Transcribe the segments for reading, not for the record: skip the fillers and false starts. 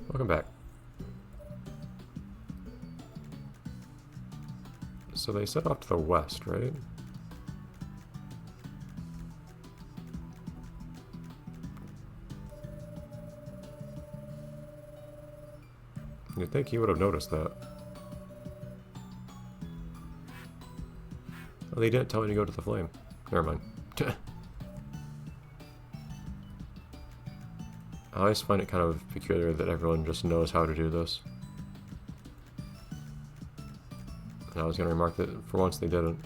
Welcome back. So they set off to the west, right? You'd think he would have noticed that. Oh, they didn't tell me to go to the flame. Never mind. I always find it kind of peculiar that everyone just knows how to do this. And I was going to remark that for once they didn't.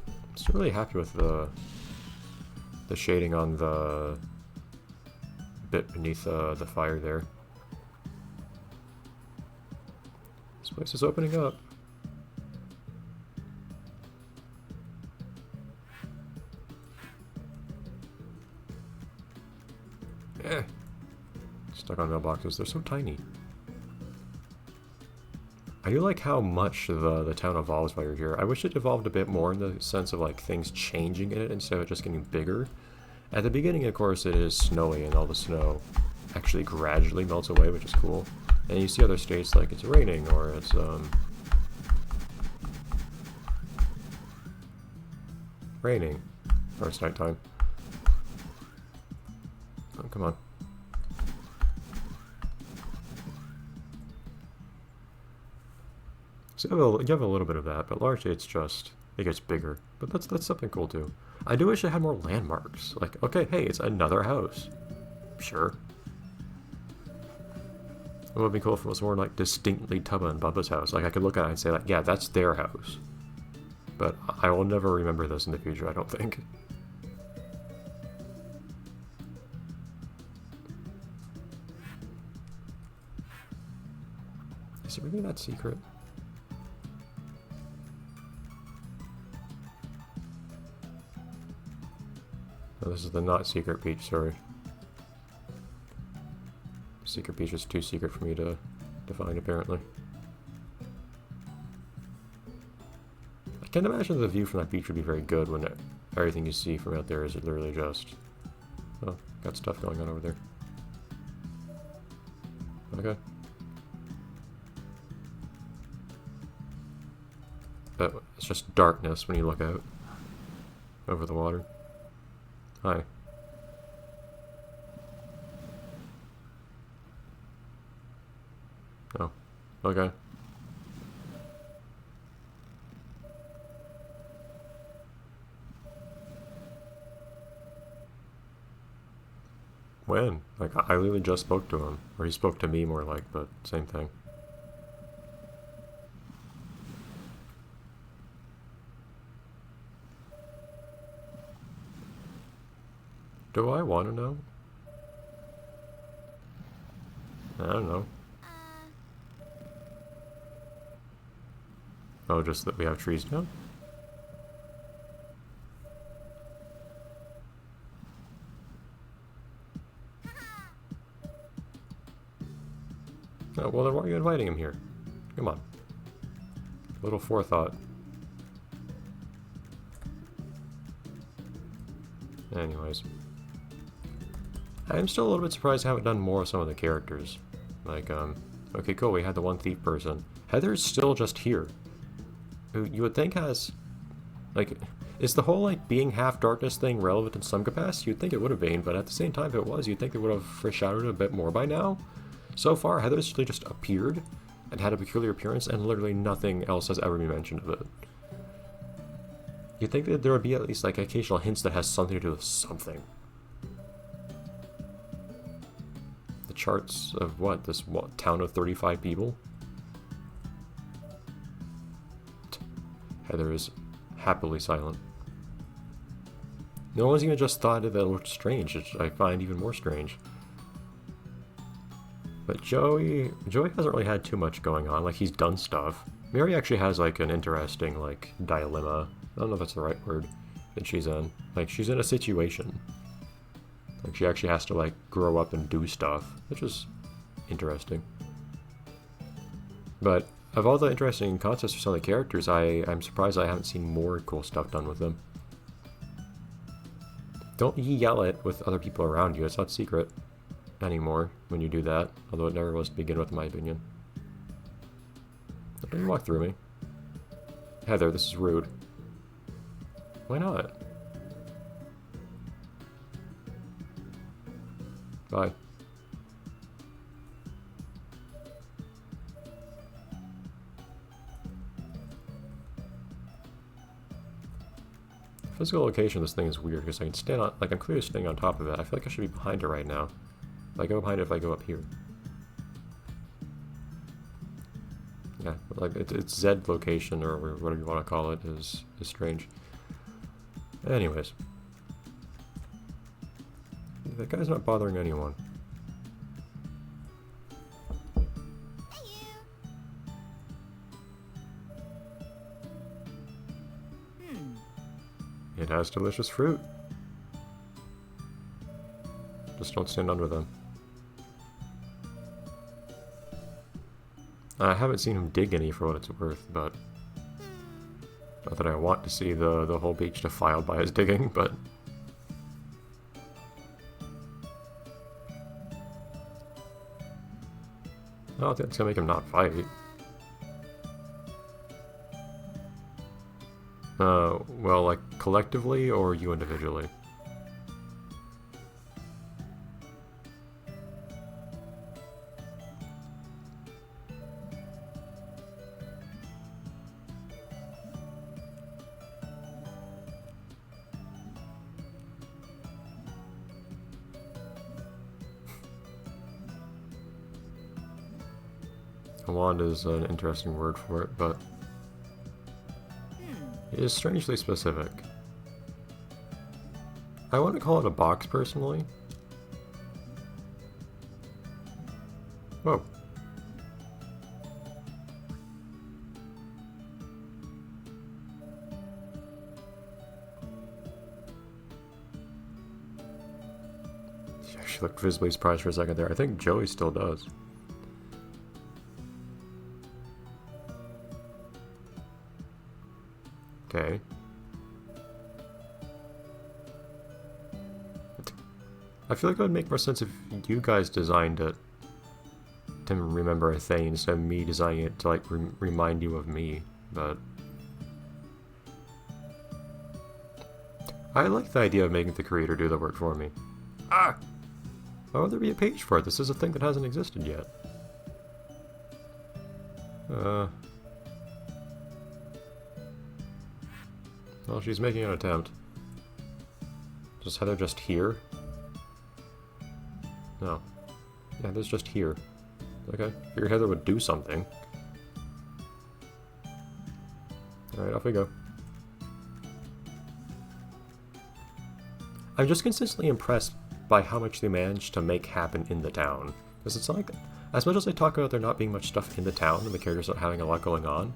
I'm still really happy with the shading on the bit beneath the fire there. This place is opening up. Stuck on mailboxes. They're so tiny. I do like how much the town evolves while you're here. I wish it evolved a bit more in the sense of like things changing in it instead of it just getting bigger. At the beginning, of course, it is snowy and all the snow actually gradually melts away, which is cool. And you see other states like it's raining or it's raining or it's nighttime. Oh, come on. So you have a little bit of that, but largely it's just, it gets bigger. But that's something cool too. I do wish it had more landmarks. Like, okay, hey, it's another house. Sure. It would be cool if it was more like distinctly Tubba and Bubba's house. Like I could look at it and say like, yeah, that's their house. But I will never remember this in the future, I don't think. Is it really that secret? No, this is the not secret beach, sorry. Secret beach is too secret for me to find, apparently. I can't imagine the view from that beach would be very good when everything you see from out there is literally just... Oh, got stuff going on over there. Okay. But it's just darkness when you look out over the water. Hi. Oh, okay. When? Like, I literally just spoke to him. Or he spoke to me more like, but same thing. Do I want to know? I don't know. Oh, just that we have trees now? Oh, well then why are you inviting him here? Come on. A little forethought. Anyways. I'm still a little bit surprised I haven't done more of some of the characters. Like, okay, cool, we had the one thief person. Heather's still just here. Who you would think has... Like, is the whole, like, being half darkness thing relevant in some capacity? You'd think it would have been, but at the same time, if it was, you'd think they would have foreshadowed it a bit more by now. So far, Heather's really just appeared and had a peculiar appearance, and literally nothing else has ever been mentioned of it. You'd think that there would be at least, like, occasional hints that has something to do with something. The charts of what? This town of 35 people? Heather is happily silent. No one's even just thought that it looked strange, which I find even more strange. But Joey hasn't really had too much going on. Like, he's done stuff. Mary actually has, like, an interesting, like, dilemma. I don't know if that's the right word that she's in. Like, she's in a situation. Like, she actually has to, like, grow up and do stuff, which is interesting. But of all the interesting concepts for some of the characters, I'm surprised I haven't seen more cool stuff done with them. Don't yell it with other people around you, it's not secret. anymore when you do that, although it never was to begin with, in my opinion. Don't you walk through me. Heather, this is rude. Why not? Bye. Physical location of this thing is weird because I can stand on, like, I'm clearly standing on top of it. I feel like I should be behind it right now. If I go behind it, if I go up here. Yeah, like, its Z location, or whatever you want to call it, is strange. Anyways. That guy's not bothering anyone. It has delicious fruit. Just don't stand under them. I haven't seen him dig any for what it's worth, but... Not that I want to see the whole beach defiled by his digging, but... I don't think it's gonna make him not fight. Well, like, collectively, or you individually? A wand is an interesting word for it, but... It is strangely specific. I want to call it a box, personally. Whoa. She looked visibly surprised for a second there. I think Joey still does. Okay. I feel like it would make more sense if you guys designed it to remember a thing instead of me designing it to, like, remind you of me, but... I like the idea of making the creator do the work for me. Ah! Why would there be a page for it? This is a thing that hasn't existed yet. Well, she's making an attempt. Is Heather just here? No. Yeah, Heather's just here. Okay, figured Heather would do something. Alright, off we go. I'm just consistently impressed by how much they managed to make happen in the town. Because it's like, as much as I talk about there not being much stuff in the town and the characters not having a lot going on,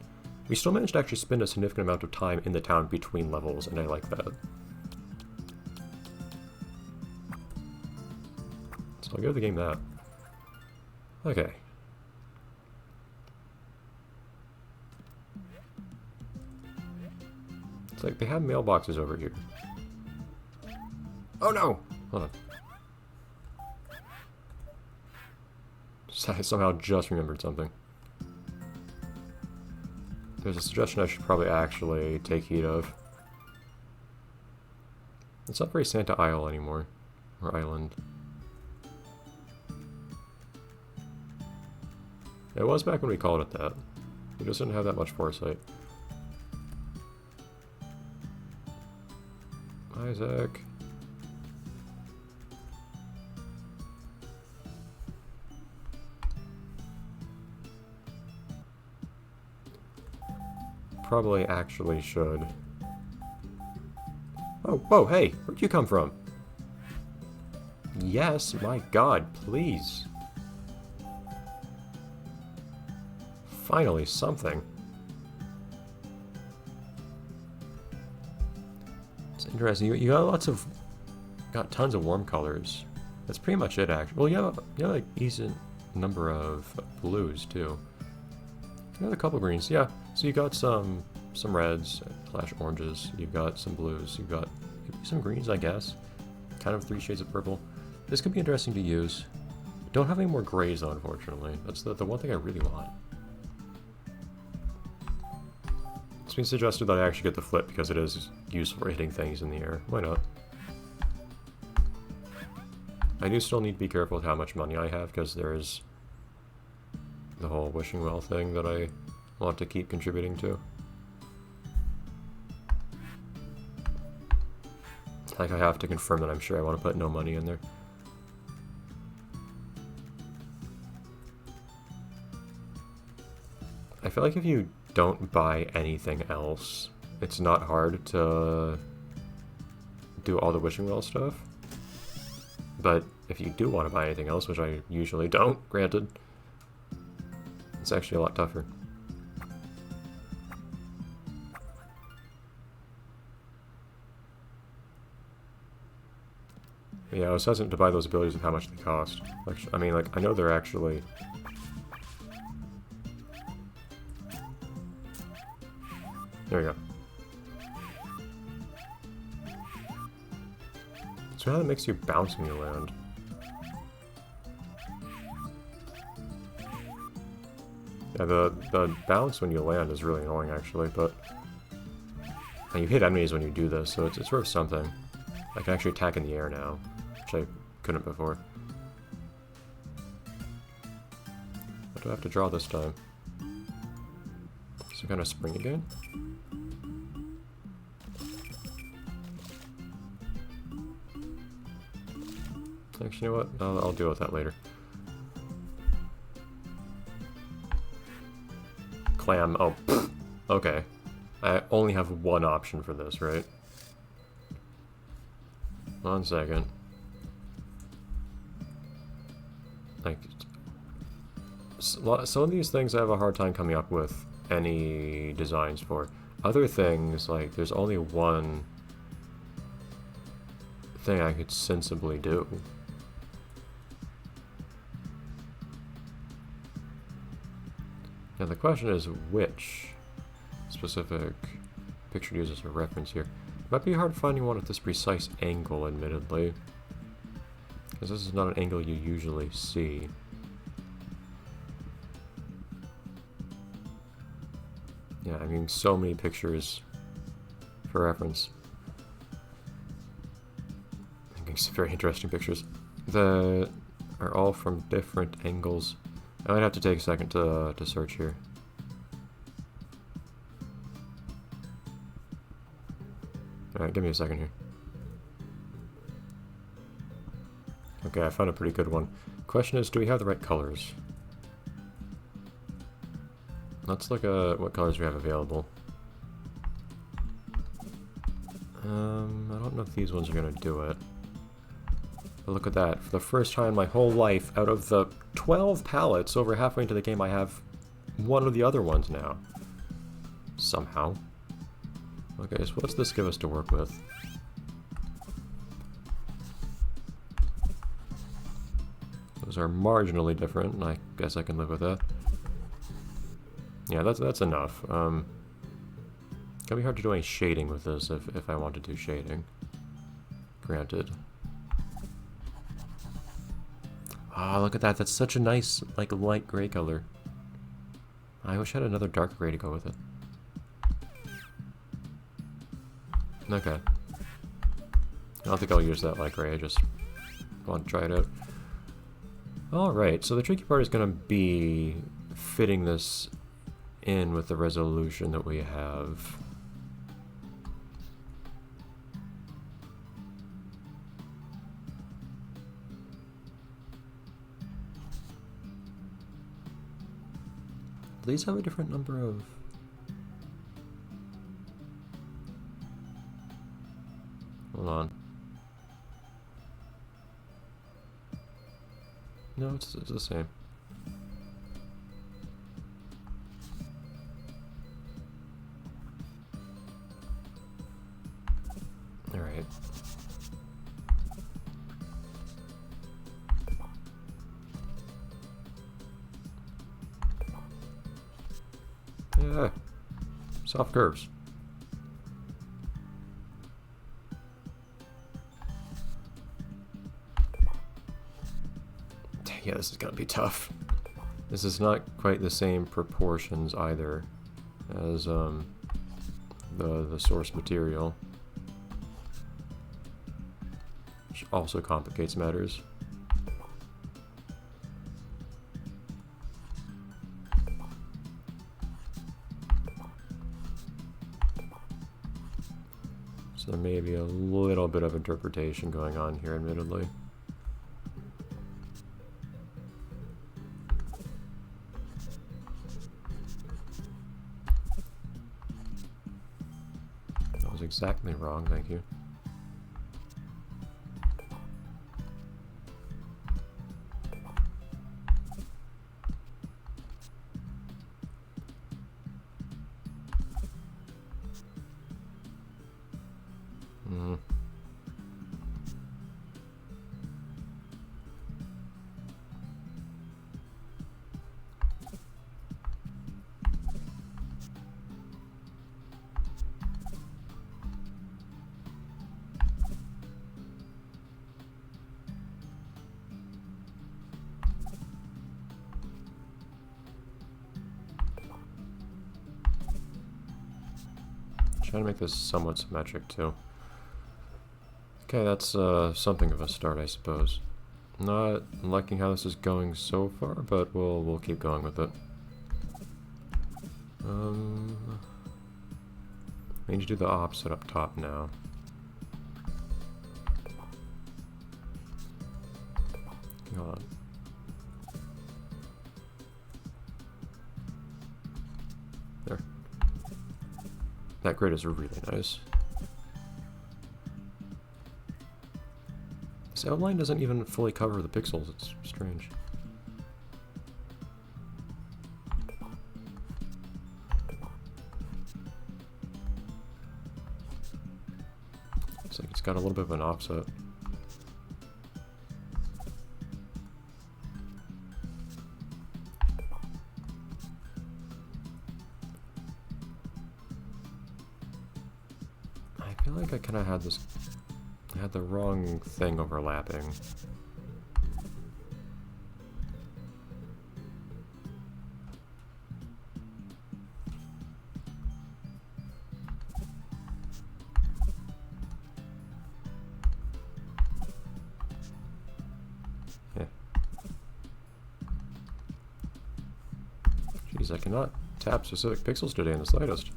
we still managed to actually spend a significant amount of time in the town between levels, and I like that. So I'll give the game that. Okay. It's like they have mailboxes over here. Oh no! Hold on. I somehow just remembered something. There's a suggestion I should probably actually take heed of. It's not very Santa Isle anymore. Or Island. It was back when we called it that. We just didn't have that much foresight. Isaac. Probably actually should. Oh, whoa, hey, where'd you come from? Yes, my god, please. Finally, something. It's interesting. You got tons of warm colors. That's pretty much it, actually. Well, you have like a decent number of blues too. You got a couple greens, yeah. So you got some reds / oranges. You've got some blues. You've got some greens, I guess. Kind of 3 shades of purple. This could be interesting to use. don't have any more grays, though, unfortunately. That's the one thing I really want. It's been suggested that I actually get the flip because it is useful for hitting things in the air. Why not? I do still need to be careful with how much money I have because there is the whole wishing well thing that I want to keep contributing to. Like, I have to confirm that I'm sure I want to put no money in there. I feel like if you don't buy anything else, it's not hard to do all the wishing well stuff. But if you do want to buy anything else, which I usually don't, granted, it's actually a lot tougher. Yeah, I was hesitant to buy those abilities with how much they cost. Actually, I mean, like, I know they're actually... There we go. So how that makes you bounce when you land. Yeah, the bounce when you land is really annoying, actually, but... And you hit enemies when you do this, so it's worth something. I can actually attack in the air now, which I couldn't before. What do I have to draw this time? Some kind of spring again? Actually, you know what? I'll deal with that later. Clam. Oh, pfft. Okay. I only have one option for this, right? 1 second. Like, some of these things I have a hard time coming up with any designs for. Other things, like, there's only one thing I could sensibly do. Now the question is which specific picture to use as a reference here. It might be hard finding one at this precise angle, admittedly, because this is not an angle you usually see. Yeah, I mean, so many pictures for reference. I think some very interesting pictures that are all from different angles. I might have to take a second to search here. Alright, give me a second here. Okay, I found a pretty good one. Question is, do we have the right colors? Let's look at what colors we have available. I don't know if these ones are gonna do it. But look at that. For the first time in my whole life, out of the 12 palettes over halfway into the game, I have one of the other ones now. Somehow. Okay, so what's this give us to work with? Those are marginally different, and I guess I can live with that. Yeah, that's enough. It's gonna be hard to do any shading with this if I want to do shading. Granted. Ah, look at that. That's such a nice, like, light gray color. I wish I had another dark gray to go with it. Okay. I don't think I'll use that light gray. I just want to try it out. Alright, so the tricky part is going to be fitting this in with the resolution that we have. Do these have a different number of... Hold on. No, it's the same. Alright. Yeah. Soft curves. Yeah, Yeah, this is gonna be tough. This is not quite the same proportions either as the source material, which also complicates matters. So there may be a little bit of interpretation going on here, admittedly. That was exactly wrong, thank you. Trying to make this somewhat symmetric too. Okay, that's something of a start, I suppose. Not liking how this is going so far, but we'll keep going with it. I need to do the opposite up top now. Hold on. There. That grid is really nice. This outline doesn't even fully cover the pixels, it's strange. It's like it's got a little bit of an offset. I feel like I kind of had this... I had the wrong thing overlapping. Yeah. Jeez, I cannot tap specific pixels today in the slightest.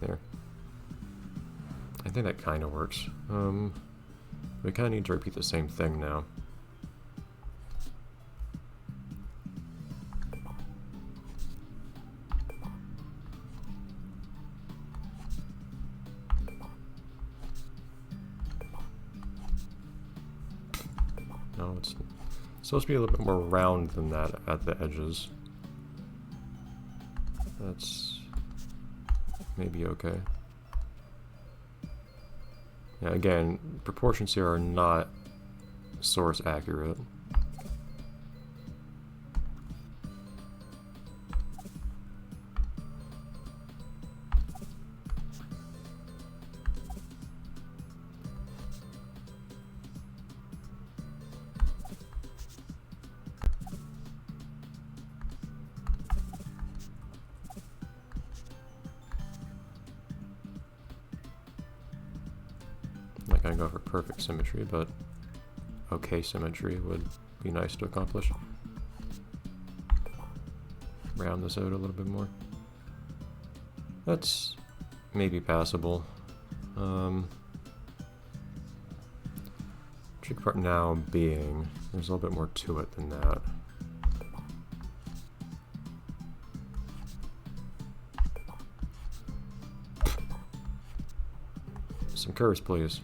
There. I think that kind of works. We kind of need to repeat the same thing now. No, it's supposed to be a little bit more round than that at the edges. That's maybe okay. Yeah, again, proportions here are not source accurate. Not gonna go for perfect symmetry, but okay symmetry would be nice to accomplish. Round this out a little bit more. That's maybe passable. Tricky part now being there's a little bit more to it than that. Some curves, please.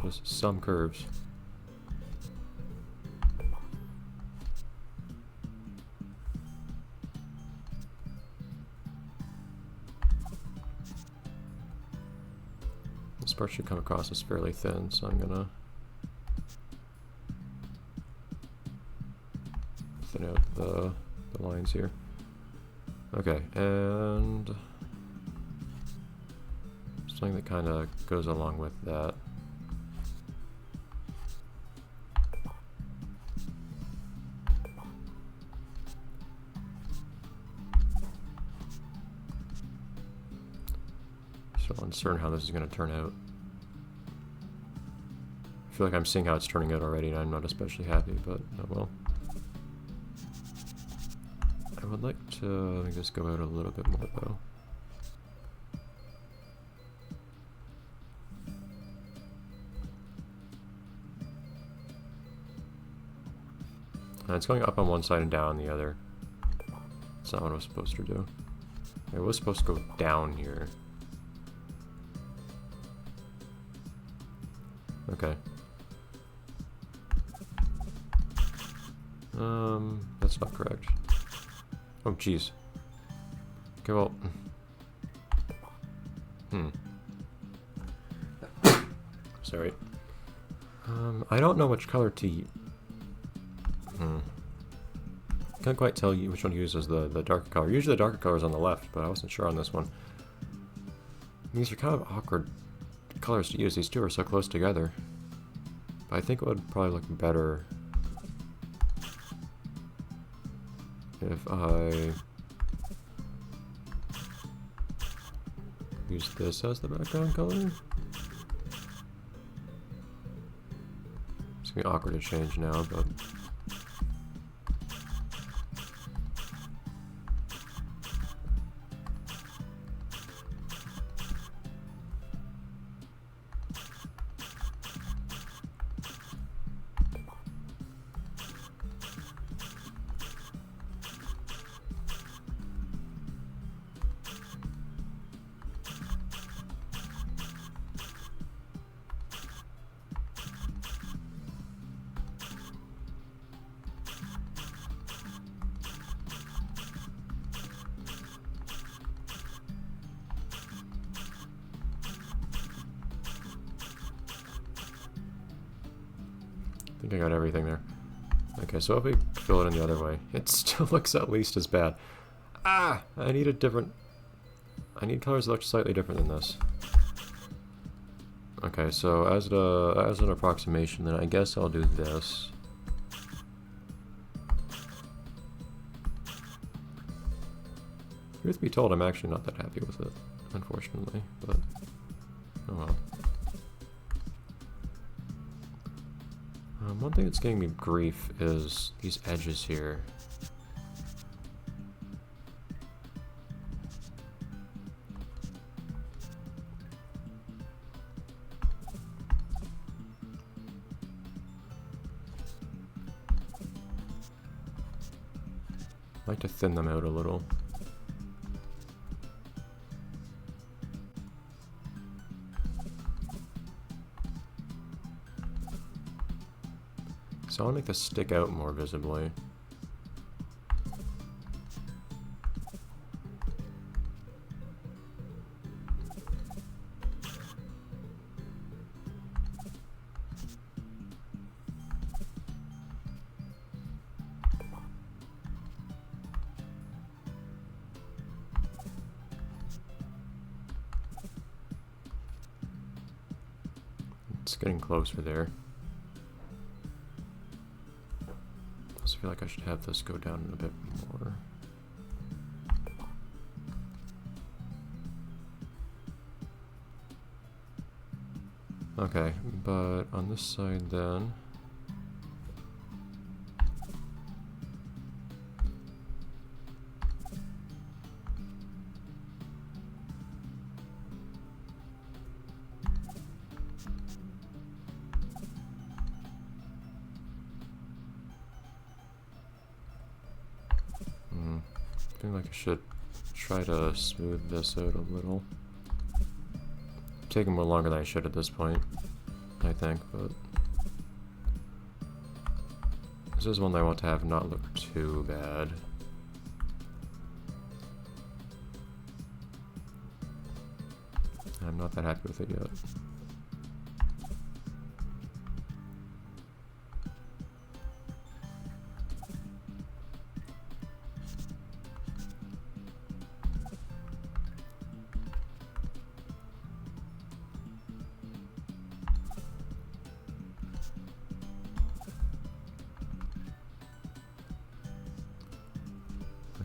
Just some curves. This part should come across as fairly thin, so I'm gonna thin out the lines here. Okay, and something that kind of goes along with that. So uncertain how this is going to turn out. I feel like I'm seeing how it's turning out already, and I'm not especially happy, but oh well. I would like to just go out a little bit more, though. And it's going up on one side and down on the other. That's not what I was supposed to do. It was supposed to go down here. Okay. That's not correct. Oh, jeez. Okay, well... Sorry. I don't know which color to... Can't quite tell you which one uses the darker color. Usually the darker color is on the left, but I wasn't sure on this one. These are kind of awkward colors to use. These two are so close together. But I think it would probably look better if I use this as the background color. It's gonna be awkward to change now, but I think I got everything there. Okay, so if we fill it in the other way, it still looks at least as bad. Ah! I need a different... I need colors that look slightly different than this. Okay, so as an approximation, then I guess I'll do this. Truth be told, I'm actually not that happy with it, unfortunately, but oh well. One thing that's giving me grief is these edges here. I like to thin them out a little. So I want to make this stick out more visibly. It's getting closer there. I feel like I should have this go down a bit more. Okay, but on this side then... I feel like I should try to smooth this out a little. It's taking more longer than I should at this point, I think, but this is one that I want to have not look too bad. I'm not that happy with it yet.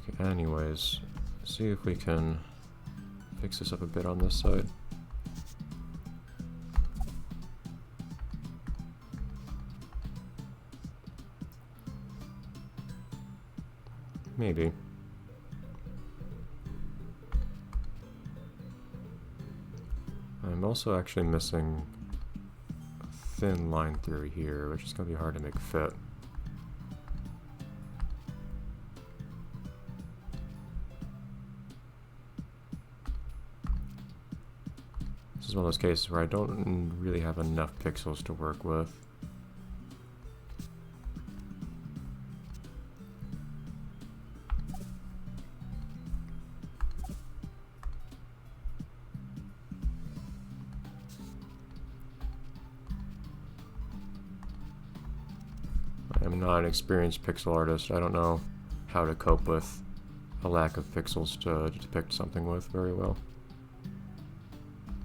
Okay, anyways, see if we can fix this up a bit on this side. maybe. I'm also actually missing a thin line through here, which is going to be hard to make fit. This is one of those cases where I don't really have enough pixels to work with. I'm not an experienced pixel artist. I don't know how to cope with a lack of pixels to depict something with very well.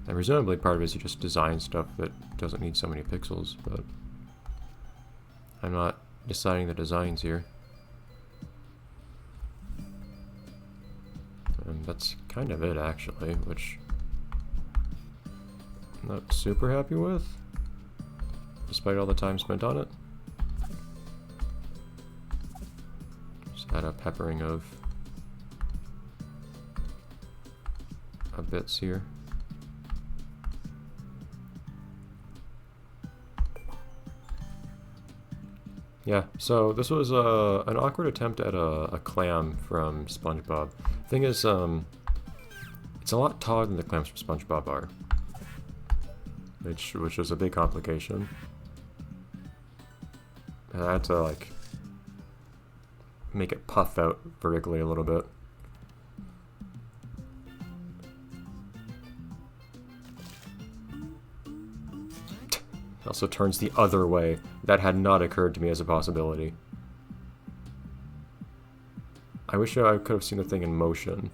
And presumably part of it is you just design stuff that doesn't need so many pixels, but I'm not deciding the designs here. And that's kind of it actually, which I'm not super happy with, despite all the time spent on it. Just add a peppering of bits here. Yeah, so this was an awkward attempt at a clam from SpongeBob. Thing is, it's a lot taller than the clams from SpongeBob are, which was a big complication. And I had to like make it puff out vertically a little bit. Also turns the other way. That had not occurred to me as a possibility. I wish I could have seen the thing in motion.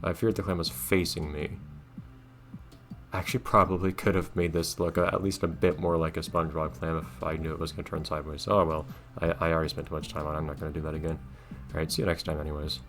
I feared the clam was facing me. I actually probably could have made this look at least a bit more like a SpongeBob clam if I knew it was going to turn sideways. Oh well, I already spent too much time on it. I'm not going to do that again. Alright, see you next time anyways.